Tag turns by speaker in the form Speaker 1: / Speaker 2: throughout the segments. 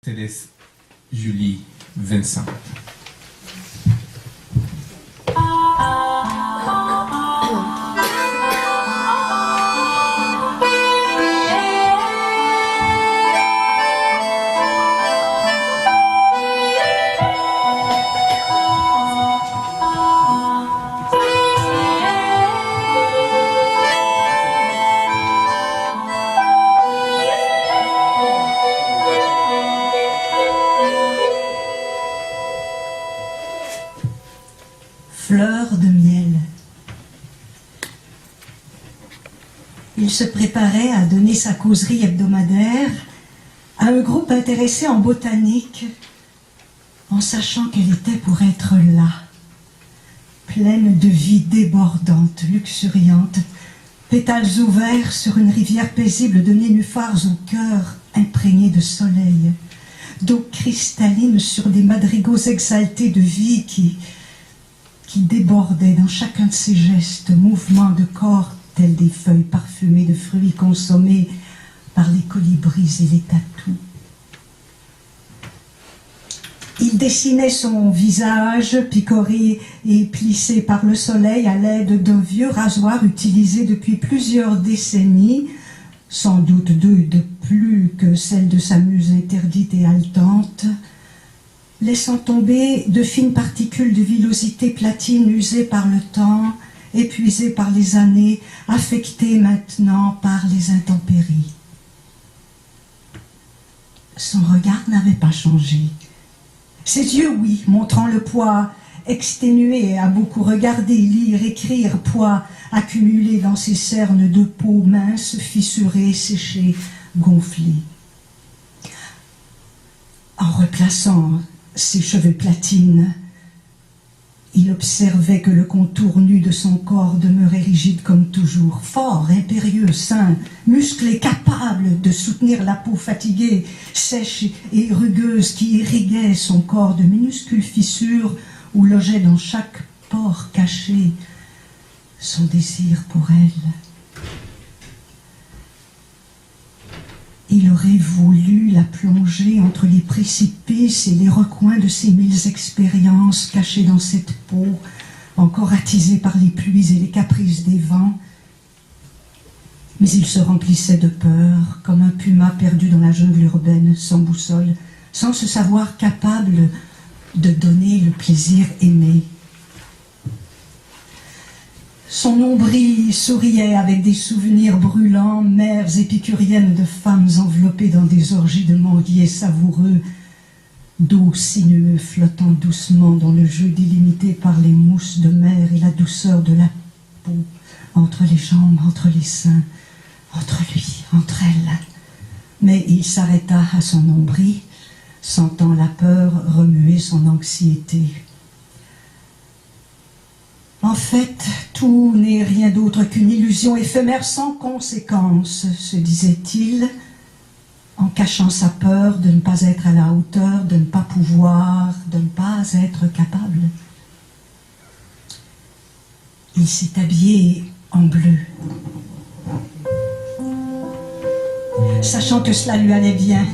Speaker 1: Thérèse Julie Vincent.
Speaker 2: Fleur de miel. Il se préparait à donner sa causerie hebdomadaire à un groupe intéressé en botanique, en sachant qu'elle était pour être là, pleine de vie débordante, luxuriante, pétales ouverts sur une rivière paisible de nénuphars au cœur imprégné de soleil, d'eau cristalline sur des madrigaux exaltés de vie qui débordait dans chacun de ses gestes, mouvements de corps tels des feuilles parfumées de fruits consommés par les colibris et les tatous. Il dessinait son visage, picoré et plissé par le soleil à l'aide d'un vieux rasoir utilisé depuis plusieurs décennies, sans doute deux de plus que celle de sa muse interdite et haletante, laissant tomber de fines particules de villosité platine usées par le temps, épuisées par les années, affectées maintenant par les intempéries. Son regard n'avait pas changé. Ses yeux, oui, montrant le poids exténué à beaucoup regarder, lire, écrire, poids accumulé dans ses cernes de peau mince, fissurée, séchée, gonflée. En replaçant ses cheveux platines, il observait que le contour nu de son corps demeurait rigide comme toujours, fort, impérieux, sain, musclé, capable de soutenir la peau fatiguée, sèche et rugueuse qui irriguait son corps de minuscules fissures où logeait dans chaque pore caché son désir pour elle. Il aurait voulu la plonger entre les précipices et les recoins de ses 1000 expériences cachées dans cette peau, encore attisée par les pluies et les caprices des vents. Mais il se remplissait de peur, comme un puma perdu dans la jungle urbaine, sans boussole, sans se savoir capable de donner le plaisir aimé. Son nombril souriait avec des souvenirs brûlants, mères épicuriennes de femmes enveloppées dans des orgies de mendiers savoureux, dos sinueux flottant doucement dans le jeu délimité par les mousses de mer et la douceur de la peau, entre les jambes, entre les seins, entre lui, entre elle. Mais il s'arrêta à son nombril, sentant la peur remuer son anxiété. En fait, tout n'est rien d'autre qu'une illusion éphémère sans conséquence, se disait-il, en cachant sa peur de ne pas être à la hauteur, de ne pas pouvoir, de ne pas être capable. Il s'est habillé en bleu, sachant que cela lui allait bien.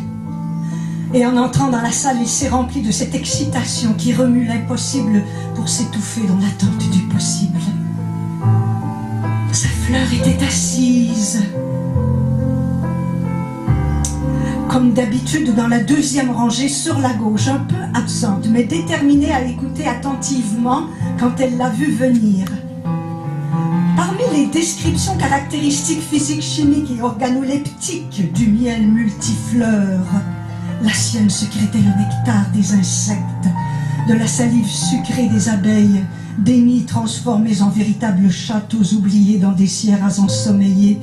Speaker 2: Et en entrant dans la salle, il s'est rempli de cette excitation qui remue l'impossible pour s'étouffer dans l'attente du possible. Sa fleur était assise, comme d'habitude, dans la deuxième rangée sur la gauche, un peu absente, mais déterminée à écouter attentivement quand elle l'a vu venir. Parmi les descriptions caractéristiques physiques, chimiques et organoleptiques du miel multifleur, la sienne sécrétait le nectar des insectes, de la salive sucrée des abeilles, des nids transformés en véritables châteaux oubliés dans des sierras ensommeillées,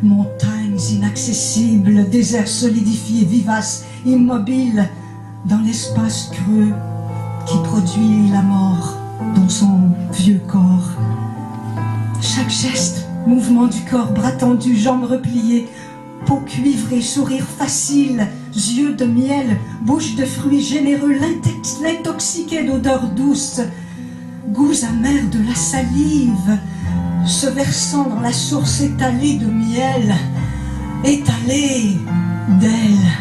Speaker 2: montagnes inaccessibles, déserts solidifiés, vivaces, immobiles, dans l'espace creux qui produit la mort dans son vieux corps. Chaque geste, mouvement du corps, bras tendus, jambes repliées, peau cuivrée, sourire facile, yeux de miel, bouche de fruits généreux, l'intoxiquait d'odeurs douces, goûts amers de la salive, se versant dans la source étalée de miel, étalée d'elle.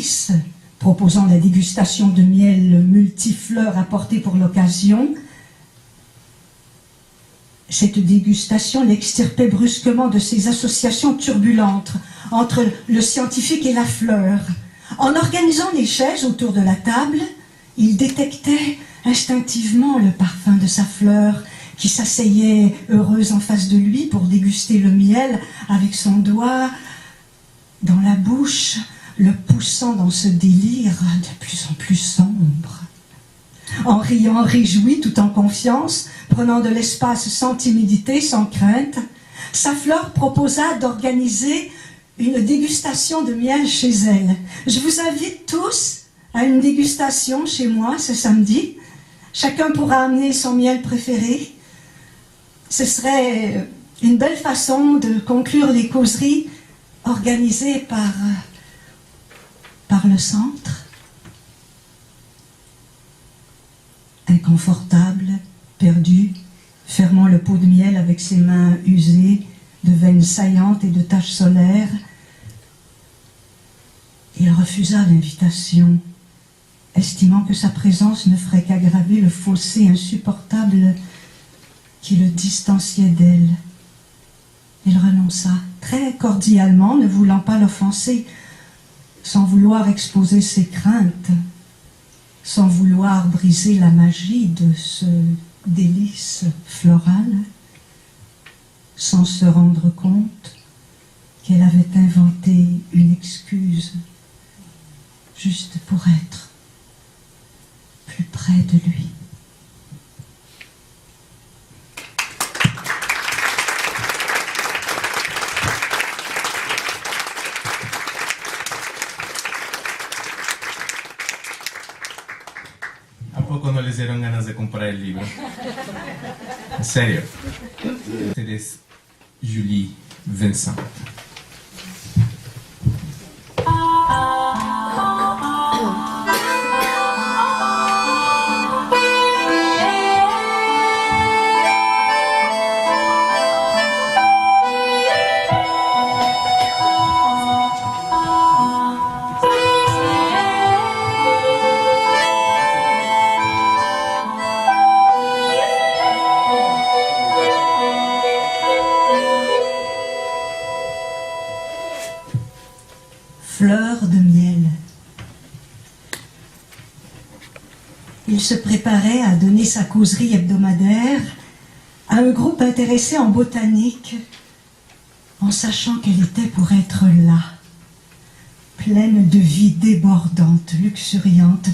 Speaker 2: délices, proposant la dégustation de miel multifleurs apporté pour l'occasion. Cette dégustation l'extirpait brusquement de ses associations turbulentes entre le scientifique et la fleur. En organisant les chaises autour de la table, il détectait instinctivement le parfum de sa fleur qui s'asseyait heureuse en face de lui pour déguster le miel avec son doigt dans la bouche, le poussant dans ce délire de plus en plus sombre. En riant, réjoui, tout en confiance, prenant de l'espace sans timidité, sans crainte, sa fleur proposa d'organiser une dégustation de miel chez elle. Je vous invite tous à une dégustation chez moi ce samedi. Chacun pourra amener son miel préféré. Ce serait une belle façon de conclure les causeries organisées par le centre. Inconfortable, perdu, fermant le pot de miel avec ses mains usées de veines saillantes et de taches solaires, il refusa l'invitation, estimant que sa présence ne ferait qu'aggraver le fossé insupportable qui le distanciait d'elle. Il renonça, très cordialement, ne voulant pas l'offenser, sans vouloir exposer ses craintes, sans vouloir briser la magie de ce délice floral, sans se rendre compte qu'elle avait inventé une excuse juste pour être plus près de lui.
Speaker 1: ¿A poco no les dieron ganas de comprar el libro? En serio. Ustedes, Julie Vincent.
Speaker 2: Fleur de miel. Il se préparait à donner sa causerie hebdomadaire à un groupe intéressé en botanique, en sachant qu'elle était pour être là, pleine de vie débordante, luxuriante,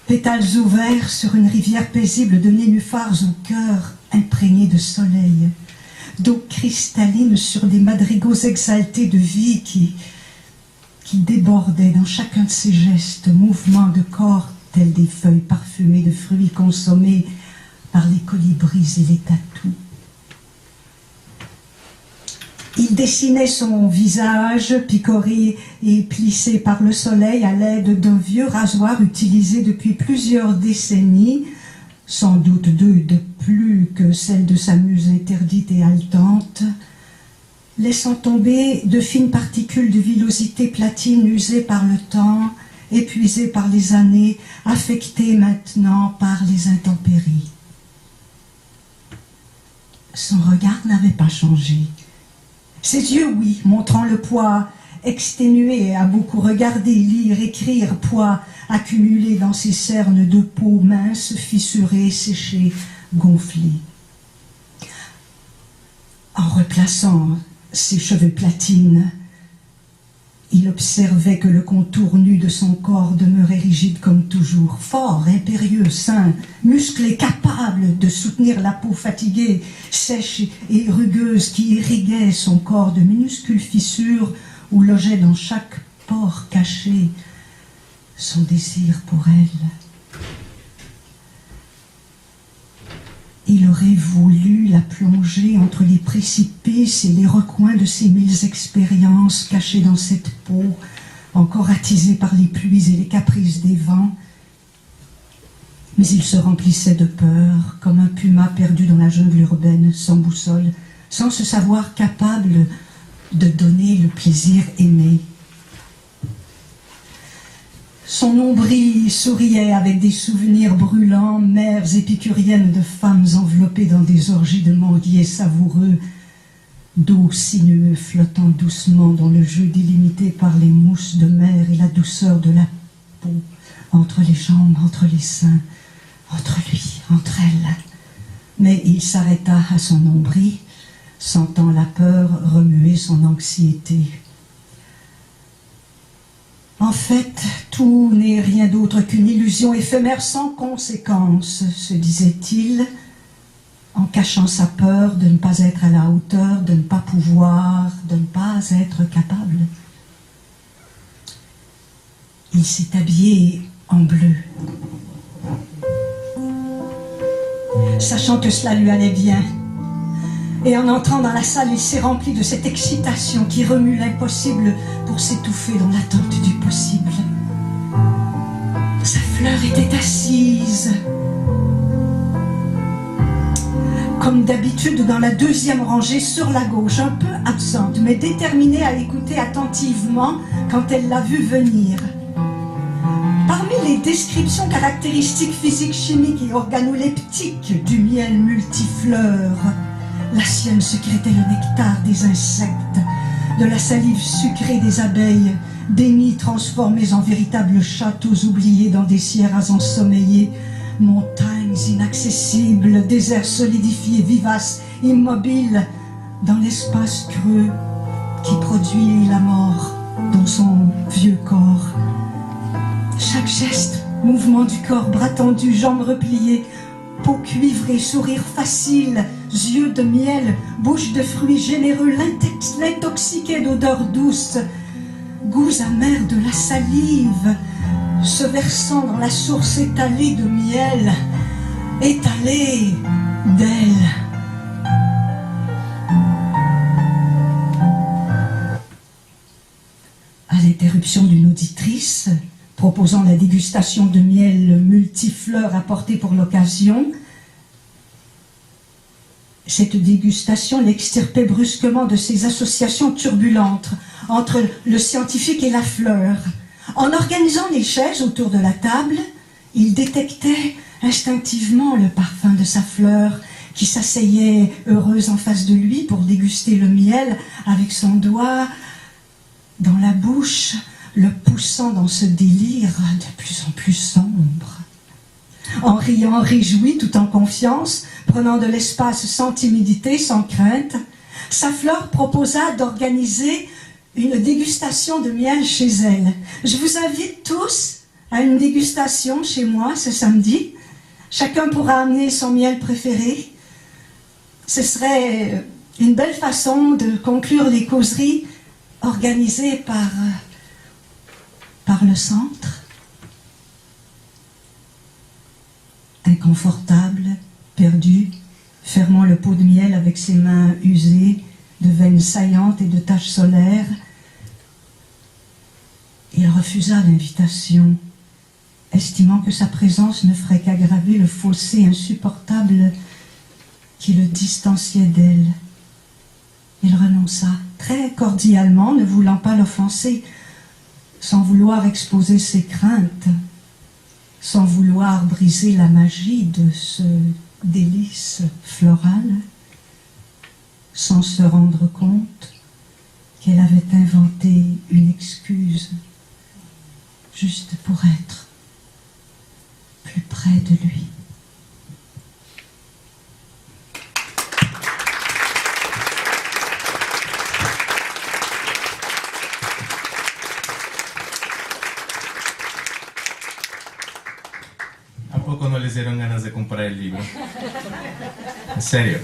Speaker 2: pétales ouverts sur une rivière paisible de nénuphars au cœur imprégné de soleil, d'eau cristalline sur des madrigaux exaltés de vie qui débordait dans chacun de ses gestes, mouvements de corps tels des feuilles parfumées de fruits consommés par les colibris et les tatous. Il dessinait son visage, picoré et plissé par le soleil à l'aide d'un vieux rasoir utilisé depuis plusieurs décennies, sans doute deux de plus que celle de sa muse interdite et haletante, laissant tomber de fines particules de villosité platine usées par le temps, épuisées par les années, affectées maintenant par les intempéries. Son regard n'avait pas changé. Ses yeux, oui, montrant le poids exténué, à beaucoup regarder, lire, écrire, poids accumulé dans ses cernes de peau mince, fissurée, séchée, gonflée. En replaçant ses cheveux platines, il observait que le contour nu de son corps demeurait rigide comme toujours, fort, impérieux, sain, musclé, capable de soutenir la peau fatiguée, sèche et rugueuse qui irriguait son corps de minuscules fissures où logeait dans chaque pore caché son désir pour elle. Il aurait voulu la plonger entre les précipices et les recoins de ses 1000 expériences cachées dans cette peau, encore attisée par les pluies et les caprices des vents. Mais il se remplissait de peur, comme un puma perdu dans la jungle urbaine, sans boussole, sans se savoir capable de donner le plaisir aimé. Son nombril souriait avec des souvenirs brûlants, mères épicuriennes de femmes enveloppées dans des orgies de mendiers savoureux, dos sinueux flottant doucement dans le jeu délimité par les mousses de mer et la douceur de la peau, entre les jambes, entre les seins, entre lui, entre elle. Mais il s'arrêta à son nombril, sentant la peur remuer son anxiété. En fait, tout n'est rien d'autre qu'une illusion éphémère sans conséquence, se disait-il, en cachant sa peur de ne pas être à la hauteur, de ne pas pouvoir, de ne pas être capable. Il s'est habillé en bleu, sachant que cela lui allait bien. Et en entrant dans la salle, il s'est rempli de cette excitation qui remue l'impossible pour s'étouffer dans l'attente du possible. Sa fleur était assise, comme d'habitude, dans la deuxième rangée sur la gauche, un peu absente, mais déterminée à l'écouter attentivement quand elle l'a vu venir. Parmi les descriptions caractéristiques physiques, chimiques et organoleptiques du miel multifleur, la sienne sécrétait le nectar des insectes, de la salive sucrée des abeilles, des nids transformés en véritables châteaux oubliés dans des sierras ensommeillées, montagnes inaccessibles, déserts solidifiés, vivaces, immobiles, dans l'espace creux qui produit la mort dans son vieux corps. Chaque geste, mouvement du corps, bras tendus, jambes repliées, peau cuivrée, sourire facile, yeux de miel, bouche de fruits généreux, l'intoxiquait d'odeurs douces, goûts amers de la salive, se versant dans la source étalée de miel, étalée d'elle. À l'interruption d'une auditrice, proposant la dégustation de miel multifleur apporté pour l'occasion, cette dégustation l'extirpait brusquement de ses associations turbulentes entre le scientifique et la fleur. En organisant les chaises autour de la table, il détectait instinctivement le parfum de sa fleur qui s'asseyait heureuse en face de lui pour déguster le miel avec son doigt dans la bouche, le poussant dans ce délire de plus en plus sombre. En riant, réjoui, tout en confiance, prenant de l'espace sans timidité, sans crainte, sa fleur proposa d'organiser une dégustation de miel chez elle. Je vous invite tous à une dégustation chez moi ce samedi. Chacun pourra amener son miel préféré. Ce serait une belle façon de conclure les causeries organisées par le centre. Inconfortable, perdu, fermant le pot de miel avec ses mains usées de veines saillantes et de taches solaires, il refusa l'invitation, estimant que sa présence ne ferait qu'aggraver le fossé insupportable qui le distanciait d'elle. Il renonça, très cordialement, ne voulant pas l'offenser, sans vouloir exposer ses craintes, sans vouloir briser la magie de ce délice floral, sans se rendre compte qu'elle avait inventé une excuse juste pour être plus près de lui.
Speaker 1: ¿A poco no les dieron ganas de comprar el libro? En serio.